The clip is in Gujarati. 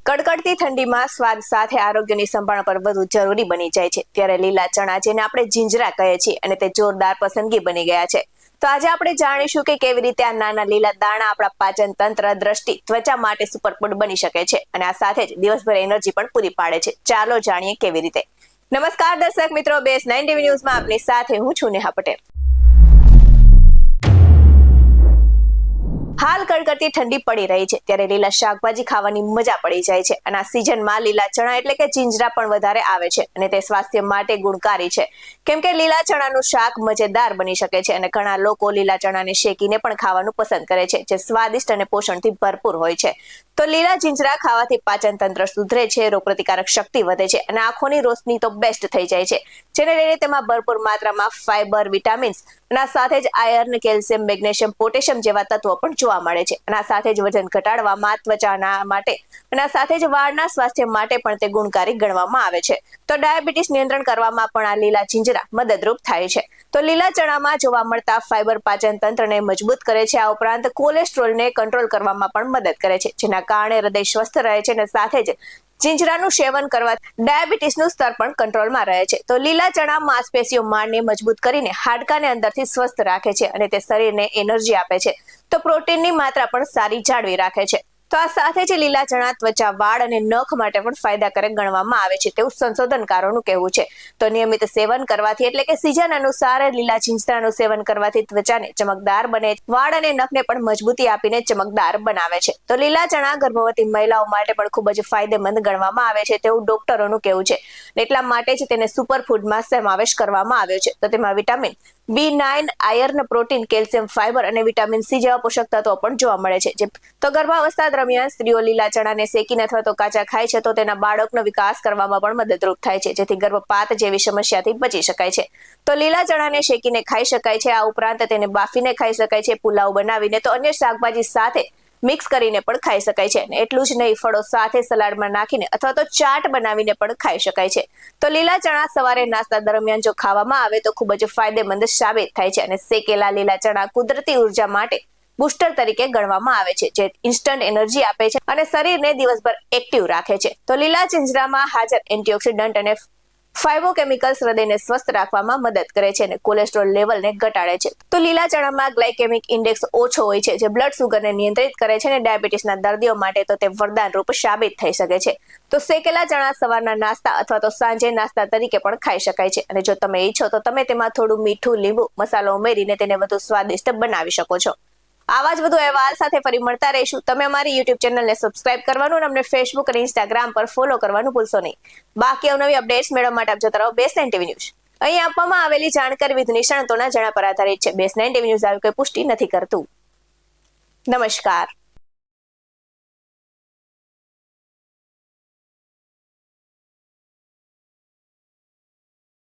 કડકડતી ઠંડીમાં સ્વાદ સાથે આરોગ્યની સંભાળ પર વધુ જરૂરી બની જાય છે ત્યારે લીલા ચણા જેને આપણે જીંજરા કહીએ છીએ અને તે જોરદાર પસંદગી બની ગયા છે. તો આજે આપણે જાણીશું કે કેવી રીતે આ નાના લીલા દાણા આપણા પાચન તંત્ર, દ્રષ્ટિ, ત્વચા માટે સુપરફૂડ બની શકે છે અને આ સાથે જ દિવસભર એનર્જી પણ પૂરી પાડે છે. ચાલો જાણીએ કેવી રીતે. નમસ્કાર દર્શક મિત્રો, BS9 TV ન્યૂઝમાં આપની સાથે હું છું નેહા પટેલ. હાલ કડકડતી ઠંડી પડી રહી છે ત્યારે લીલા શાકભાજી ખાવાની મજા પડી જાય છે અને આ સિઝનમાં લીલા ચણા એટલે કે જીંજરા પણ વધારે આવે છે અને તે સ્વાસ્થ્ય માટે ગુણકારી છે કેમ કે લીલા ચણાનું શાક મજેદાર બની શકે છે અને ઘણા લોકો લીલા ચણાને શેકીને પણ ખાવાનું પસંદ કરે છે જે સ્વાદિષ્ટ અને પોષણથી ભરપૂર હોય છે. તો લીલા જીંજરા ખાવાથી પાચન તંત્ર સુધરે છે, રોગપ્રતિકારક શક્તિ વધે છે અને આંખોની રોશની તો બેસ્ટ થઈ જાય છે, જેને લઈને તેમાં ભરપૂર માત્રામાં ફાઈબર, વિટામિન્સ અને સાથે જ આયર્ન, કેલ્શિયમ, મેગ્નેશિયમ, પોટેશિયમ જેવા તત્વો પણ જોવા મળે છે અને સાથે જ વજન ઘટાડવામાં, ત્વચાના માટે અને સાથે જ વાળના સ્વાસ્થ્ય માટે પણ તે ગુણકારી ગણવામાં આવે છે. તો ડાયાબિટીસ નિયંત્રણ કરવામાં પણ આ લીલા જીંજરા મદદરૂપ થાય છે. તો લીલા ચણામાં જોવા મળતા ફાઈબર પાચન તંત્રને મજબૂત કરે છે. આ ઉપરાંત કોલેસ્ટ્રોલને કંટ્રોલ કરવામાં પણ મદદ કરે છે, જેના કારણે હૃદય સ્વસ્થ રહે છે અને સાથે જ જીંજરાનું સેવન કરવાથી ડાયાબિટીસનું સ્તર પણ કંટ્રોલમાં રહે છે. તો લીલા ચણા માંસપેશીઓ માળને મજબૂત કરીને હાડકાને અંદરથી સ્વસ્થ રાખે છે અને તે શરીરને એનર્જી આપે છે. તો પ્રોટીનની માત્રા પણ સારી જાળવી રાખે છે. તો આ સાથે જ લીલા ચણા ત્વચા, વાળ અને નખ માટે પણ ફાયદાકારક ગણવામાં આવે છે તેવું સંશોધનકારોનું કહેવું છે. તો નિયમિત સેવન કરવાથી એટલે કે સિઝન અનુસાર લીલા જીંજરાનું સેવન કરવાથી ત્વચાને ચમકદાર બને, વાળ અને નખને પણ મજબૂતી આપીને ચમકદાર બનાવે છે. તો લીલા ચણા ગર્ભવતી મહિલાઓ માટે પણ ખૂબ જ ફાયદેમંદ ગણવામાં આવે છે તેવું ડોક્ટરોનું કહેવું છે. એટલા માટે જ તેને સુપરફૂડમાં સમાવેશ કરવામાં આવ્યો છે. તો તેમાં vitamin B9, iron, protein, calcium, fibre અને વિટામિન C જેવા પોષક તત્વો પણ જોવા મળે છે. તો ગર્ભાવસ્થા દરમિયાન સ્ત્રીઓ લીલા ચણાને શેકીને અથવા તો કાચા ખાય છે તો તેના બાળકનો વિકાસ કરવામાં પણ મદદરૂપ થાય છે, જેથી ગર્ભપાત જેવી સમસ્યાથી બચી શકાય છે. તો લીલા ચણાને શેકીને ખાઈ શકાય છે. આ ઉપરાંત તેને બાફીને ખાઈ શકાય છે, પુલાવ બનાવીને, તો અન્ય શાકભાજી સાથે મિક્સ કરીને પણ ખાઈ શકાય છે. અને એટલું જ નહીં, ફળો સાથે સલાડમાં નાખીને અથવા તો ચાટ બનાવીને પણ ખાઈ શકાય છે. તો લીલા ચણા સવારે નાસ્તા દરમિયાન જો ખાવામાં આવે તો ખૂબ જ ફાયદેમંદ સાબિત થાય છે અને શેકેલા લીલા ચણા કુદરતી ઉર્જા માટે બુસ્ટર તરીકે ગણવામાં આવે છે, જે ઇન્સ્ટન્ટ એનર્જી આપે છે અને શરીરને દિવસભર એક્ટિવ રાખે છે. તો લીલા જીંજરામાં હાજર એન્ટીઓક્સિડન્ટ અને ફાઇબોકેમિકલ્સ હૃદયને સ્વસ્થ રાખવામાં મદદ કરે છે અને કોલેસ્ટ્રોલ લેવલને ઘટાડે છે. તો લીલા ચણામાં ગ્લાયકેમિક ઇન્ડેક્સ ઓછો હોય છે, જે બ્લડ સુગરને નિયંત્રિત કરે છે અને ડાયાબિટીસના દર્દીઓ માટે તો તે વરદાન રૂપ સાબિત થઈ શકે છે. તો શેકેલા ચણા સવારના નાસ્તા અથવા તો સાંજે નાસ્તા તરીકે પણ ખાઈ શકાય છે અને જો તમે ઈચ્છો તો તમે તેમાં થોડું મીઠું, લીંબુ, મસાલો ઉમેરીને તેને વધુ સ્વાદિષ્ટ બનાવી શકો છો. આવા જ વધુ અહેવાલ સાથે ફરી મળતા રહીશું. તમે અમારી YouTube ચેનલને સબસ્ક્રાઇબ કરવાનું અને અમને Facebook અને Instagram પર ફોલો કરવાનું ભૂલશો નહીં. બાકી અવનવી અપડેટ્સ મેળવવા માટે આપ જોતા રહો BS9 TV ન્યૂઝ. અહીં આપવામાં આવેલી જાણકારી વિવિધ નિષ્ણાતોના જણા પર આધારિત છે. BS9 TV ન્યૂઝ આવી કોઈ પુષ્ટિ નથી કરતું. નમસ્કાર.